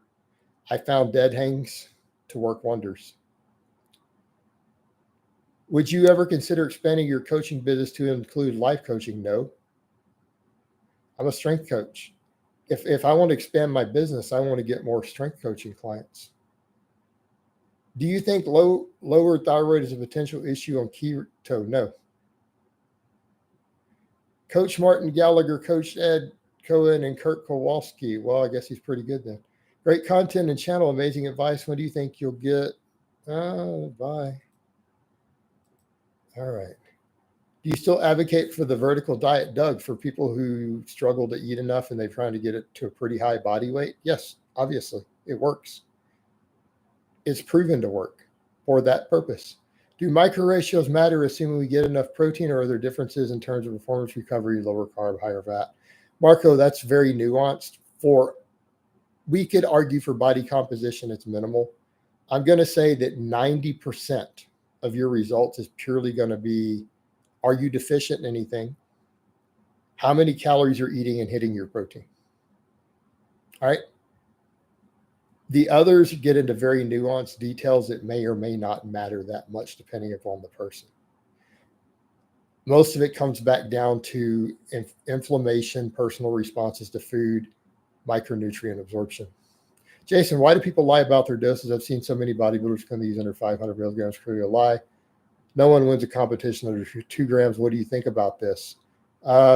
I found dead hangs to work wonders. Would you ever consider expanding your coaching business to include life coaching? No. I'm a strength coach. If I want to expand my business, I want to get more strength coaching clients. Do you think lower thyroid is a potential issue on keto? No. Coach Martin Gallagher, Coach Ed Cohen, and Kurt Kowalski. Well, I guess he's pretty good then. Great content and channel, amazing advice. When do you think you'll get? Bye. All right. Do you still advocate for the vertical diet, Doug, for people who struggle to eat enough and they're trying to get it to a pretty high body weight? Yes, obviously. It works. It's proven to work for that purpose. Do micro ratios matter assuming we get enough protein, or are there differences in terms of performance recovery, lower carb, higher fat? Marco, that's very nuanced. We could argue for body composition, it's minimal. I'm going to say that 90% of your results is purely going to be, are you deficient in anything? How many calories you're eating and hitting your protein? All right. The others get into very nuanced details that may or may not matter that much depending upon the person. Most of it comes back down to inflammation, personal responses to food, micronutrient absorption. Jason, why do people lie about their doses? I've seen so many bodybuilders come to these under 500 milligrams per kilo lie. No one wins a competition under 2 grams. What do you think about this?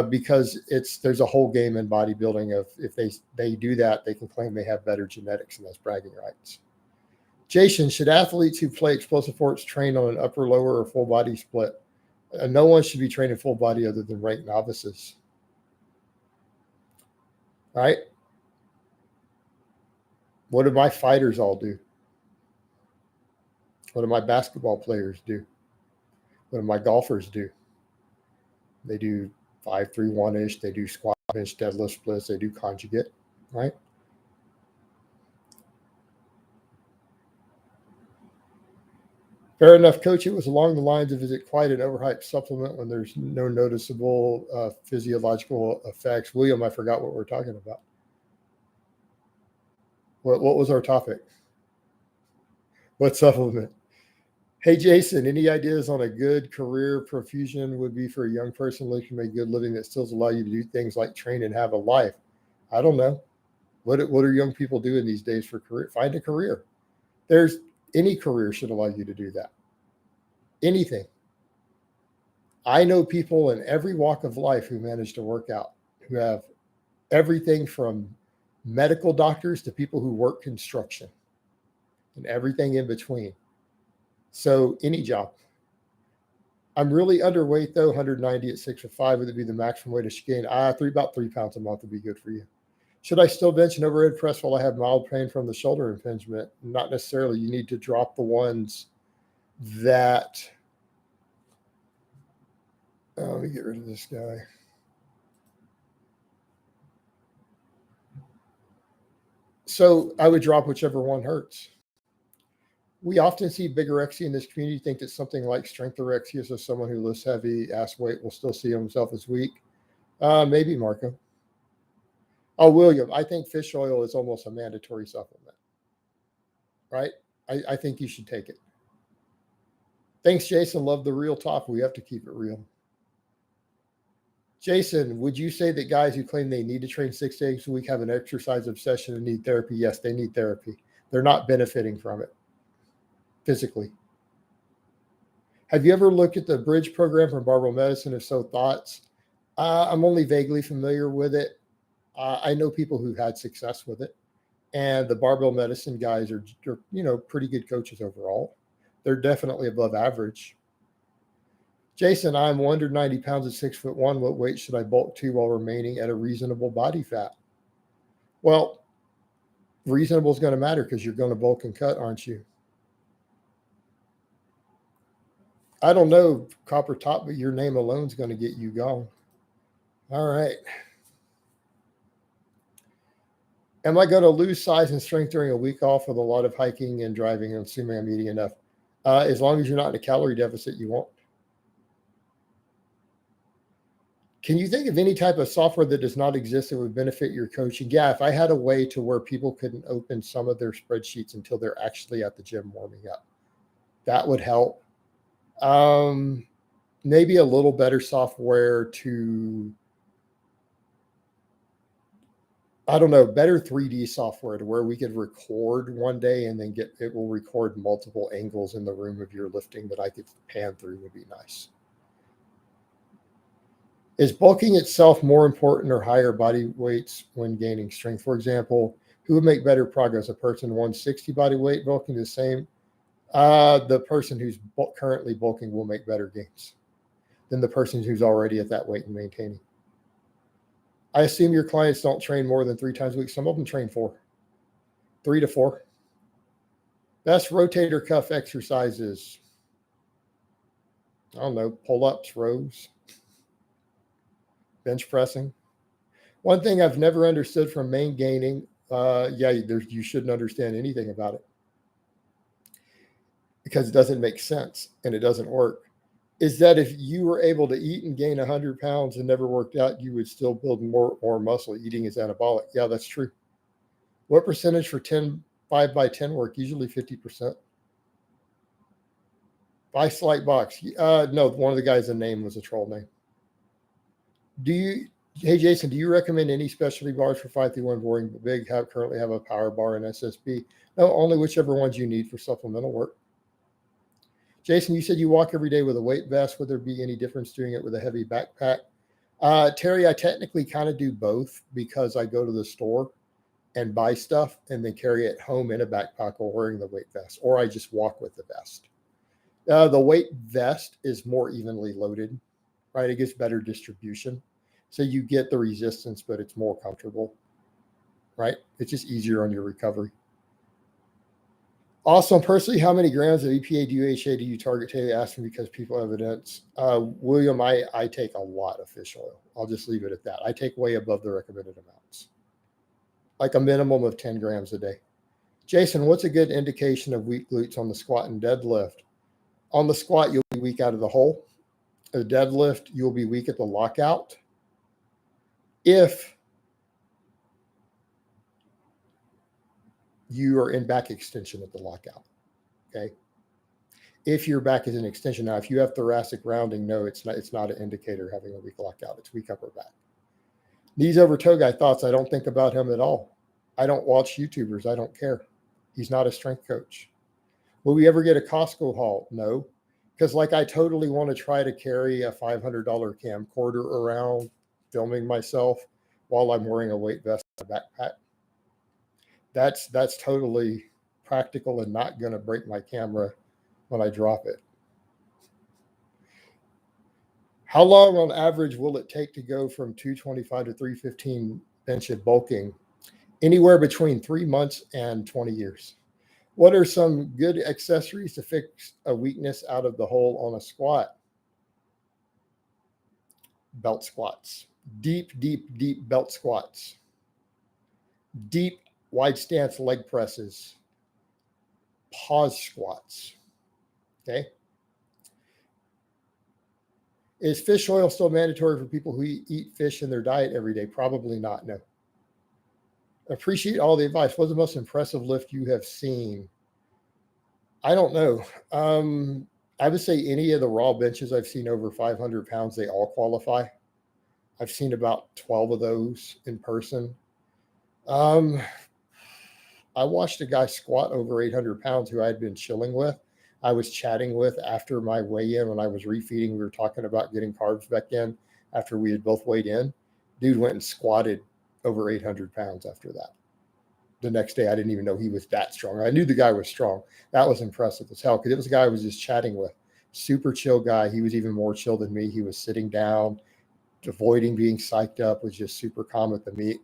Because there's a whole game in bodybuilding of if they do that, they can claim they have better genetics, and that's bragging rights. Jason, should athletes who play explosive sports train on an upper, lower, or full body split? No one should be training full body other than ranked novices. Right? What do my fighters all do? What do my basketball players do? What do my golfers do? They do 5-3-1-ish. They do squat, bench, deadlift splits. They do conjugate, right? Fair enough, Coach. It was along the lines of, is it quite an overhyped supplement when there's no noticeable physiological effects? William, I forgot what we're talking about. What was our topic? What supplement? Hey, Jason, any ideas on a good career profusion would be for a young person looking to make a good living that still allow you to do things like train and have a life? I don't know. What are young people doing these days for career? Find a career. Any career should allow you to do that. Anything. I know people in every walk of life who manage to work out, who have everything from medical doctors to people who work construction and everything in between. So any job. I'm really underweight though, 190 at 6'5". Would it be the maximum weight I should gain? About 3 pounds a month would be good for you. Should I still bench and overhead press while I have mild pain from the shoulder impingement? Not necessarily. You need to drop the ones that, let me get rid of this guy. So I would drop whichever one hurts. We often see bigorexia in this community, think that something like strengthorexia, so someone who lifts heavy ass weight will still see himself as weak. Maybe, Marco. Oh, William, I think fish oil is almost a mandatory supplement, right? I think you should take it. Thanks, Jason. Love the real talk. We have to keep it real. Jason, would you say that guys who claim they need to train 6 days a week have an exercise obsession and need therapy? Yes, they need therapy. They're not benefiting from it physically. Have you ever looked at the bridge program from Barbell Medicine? If so, thoughts? I'm only vaguely familiar with it. I know people who've had success with it, and the Barbell Medicine guys are pretty good coaches overall. They're definitely above average. Jason, I'm 190 pounds at 6'1". What weight should I bulk to while remaining at a reasonable body fat? Well, reasonable is going to matter because you're going to bulk and cut, aren't you? I don't know, Copper Top, but your name alone is going to get you going. All right. Am I going to lose size and strength during a week off with a lot of hiking and driving, assuming I'm eating enough? As long as you're not in a calorie deficit, you won't. Can you think of any type of software that does not exist that would benefit your coaching? Yeah, if I had a way to where people couldn't open some of their spreadsheets until they're actually at the gym warming up, that would help. Maybe a little better software to, I don't know, better 3D software to where we could record one day and then it will record multiple angles in the room of your lifting that I could pan through would be nice. Is bulking itself more important or higher body weights when gaining strength? For example, who would make better progress? A person 160 body weight bulking the same? The person who's currently bulking will make better gains than the person who's already at that weight and maintaining. I assume your clients don't train more than 3 times a week. Some of them train 4, 3 to 4. Best rotator cuff exercises. I don't know, pull-ups, rows, bench pressing. One thing I've never understood from main gaining, you shouldn't understand anything about it because it doesn't make sense and it doesn't work, is that if you were able to eat and gain 100 pounds and never worked out, you would still build more muscle. Eating is anabolic. Yeah, that's true. What percentage for 5 by 10 work? Usually 50%. By Slight Box. No, one of the guys' name was a troll name. Hey, Jason, do you recommend any specialty bars for 531 boring but big? Currently have a power bar and SSB. No, only whichever ones you need for supplemental work. Jason, you said you walk every day with a weight vest. Would there be any difference doing it with a heavy backpack? Terry, I technically kind of do both because I go to the store and buy stuff and then carry it home in a backpack while wearing the weight vest, or I just walk with the vest. The weight vest is more evenly loaded, right? It gives better distribution. So you get the resistance, but it's more comfortable, right? It's just easier on your recovery. Also, personally, how many grams of EPA, DHA do you target daily? Asking because people have evidence. William, I take a lot of fish oil. I'll just leave it at that. I take way above the recommended amounts, like a minimum of 10 grams a day. Jason, what's a good indication of weak glutes on the squat and deadlift? On the squat, you'll be weak out of the hole. The deadlift, you'll be weak at the lockout. If you are in back extension at the lockout, okay? If your back is an extension. Now, if you have thoracic rounding, no, it's not an indicator having a weak lockout. It's weak upper back. Knees over toe guy thoughts. I don't think about him at all. I don't watch YouTubers. I don't care. He's not a strength coach. Will we ever get a Costco haul? No, because like I totally want to try to carry a $500 camcorder around filming myself while I'm wearing a weight vest and a backpack. That's totally practical and not going to break my camera when I drop it. How long on average will it take to go from 225 to 315 bench at bulking? Anywhere between 3 months and 20 years. What are some good accessories to fix a weakness out of the hole on a squat? Belt squats. Deep belt squats. Deep wide stance leg presses. Pause squats. Okay. Is fish oil still mandatory for people who eat fish in their diet every day? Probably not, no. Appreciate all the advice. What's the most impressive lift you have seen? I don't know. I would say any of the raw benches I've seen over 500 pounds, they all qualify. I've seen about 12 of those in person. I watched a guy squat over 800 pounds who I had been chilling with. I was chatting with after my weigh-in when I was refeeding. We were talking about getting carbs back in after we had both weighed in. Dude went and squatted over 800 pounds after that. The next day, I didn't even know he was that strong. I knew the guy was strong. That was impressive as hell because it was a guy I was just chatting with. Super chill guy. He was even more chill than me. He was sitting down, avoiding being psyched up, was just super calm at the meet.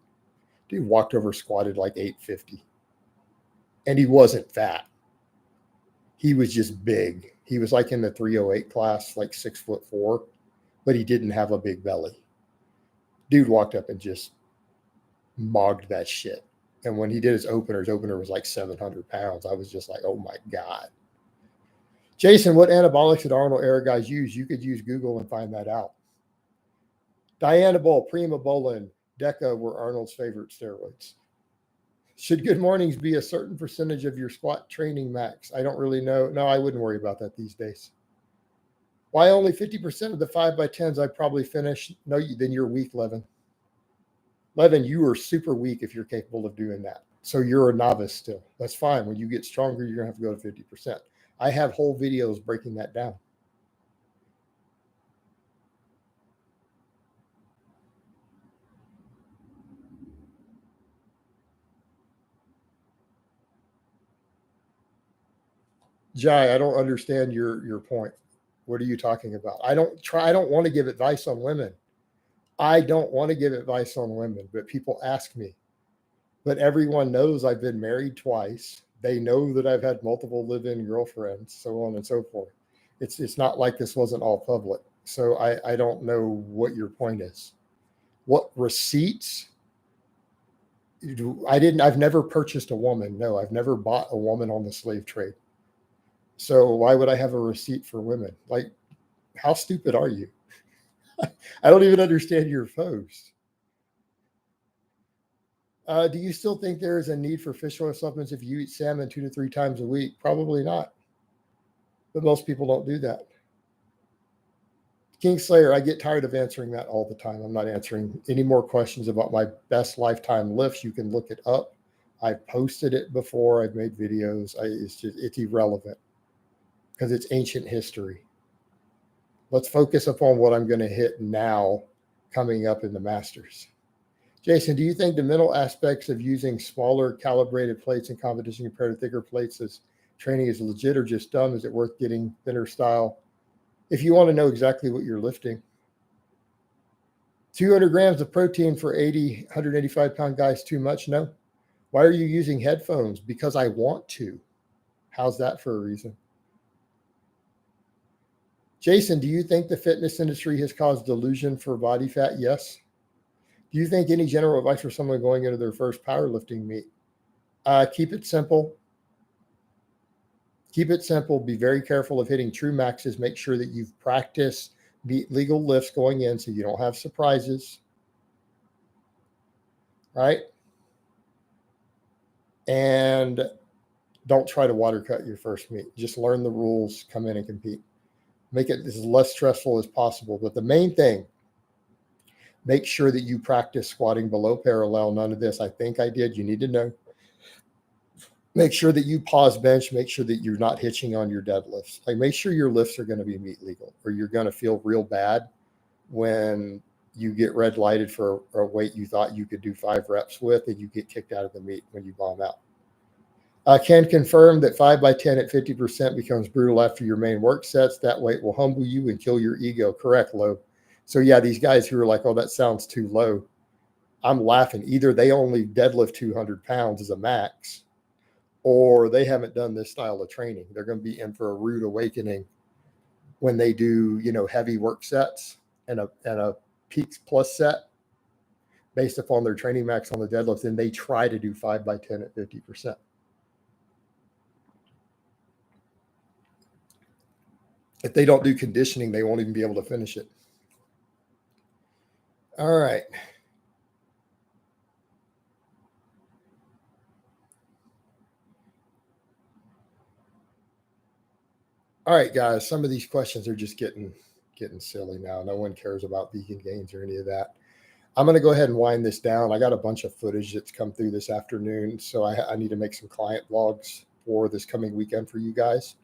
Dude walked over, squatted like 850. And he wasn't fat. He was just big. He was like in the 308 class, like 6'4", but he didn't have a big belly. Dude walked up and just mogged that shit. And when he did his opener was like 700 pounds. I was just like, oh my God. Jason, what anabolics did Arnold era guys use? You could use Google and find that out. Dianabol, Primobolan, Deca were Arnold's favorite steroids. Should good mornings be a certain percentage of your squat training max? I don't really know. No, I wouldn't worry about that these days. Why only 50% of the 5x10s I probably finish? No, then you're weak, Levin. Levin, you are super weak if you're capable of doing that. So you're a novice still. That's fine. When you get stronger, you're going to have to go to 50%. I have whole videos breaking that down. Jai, I don't understand your point. What are you talking about? I don't want to give advice on women. I don't want to give advice on women, but people ask me. But everyone knows I've been married twice. They know that I've had multiple live-in girlfriends, so on and so forth. It's not like this wasn't all public. So I don't know what your point is. What receipts? I've never purchased a woman. No, I've never bought a woman on the slave trade. So why would I have a receipt for women? Like, how stupid are you? I don't even understand your post. Do you still think there is a need for fish oil supplements if you eat salmon 2 to 3 times a week? Probably not. But most people don't do that. Kingslayer, I get tired of answering that all the time. I'm not answering any more questions about my best lifetime lifts. You can look it up. I've posted it before. I've made videos. It's irrelevant because it's ancient history. Let's focus upon what I'm going to hit now coming up in the Masters. Jason, do you think the mental aspects of using smaller calibrated plates in competition compared to thicker plates as training is legit or just dumb? Is it worth getting thinner style? If you want to know exactly what you're lifting. 200 grams of protein for 185-pound guys too much? No. Why are you using headphones? Because I want to. How's that for a reason? Jason, do you think the fitness industry has caused delusion for body fat? Yes. Do you think any general advice for someone going into their first powerlifting meet? Keep it simple. Keep it simple. Be very careful of hitting true maxes. Make sure that you've practiced legal lifts going in so you don't have surprises. Right? And don't try to water cut your first meet. Just learn the rules, come in and compete. Make it as less stressful as possible. But the main thing, make sure that you practice squatting below parallel. None of this, I think I did. You need to know. Make sure that you pause bench. Make sure that you're not hitching on your deadlifts. Like, make sure your lifts are going to be meet legal, or you're going to feel real bad when you get red lighted for a weight you thought you could do 5 reps with, and you get kicked out of the meet when you bomb out. Can confirm that 5x10 at 50% becomes brutal after your main work sets. That weight will humble you and kill your ego. Correct, Low. So yeah, these guys who are like, oh, that sounds too low. I'm laughing. Either they only deadlift 200 pounds as a max, or they haven't done this style of training. They're going to be in for a rude awakening when they do, heavy work sets and a peaks plus set based upon their training max on the deadlift, and they try to do 5x10 at 50%. If they don't do conditioning, they won't even be able to finish it. All right. All right, guys. Some of these questions are just getting silly now. No one cares about vegan gains or any of that. I'm going to go ahead and wind this down. I got a bunch of footage that's come through this afternoon, so I need to make some client vlogs for this coming weekend for you guys.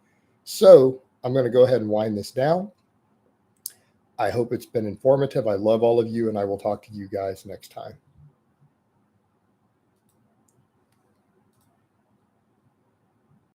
So I'm going to go ahead and wind this down. I hope it's been informative. I love all of you, and I will talk to you guys next time.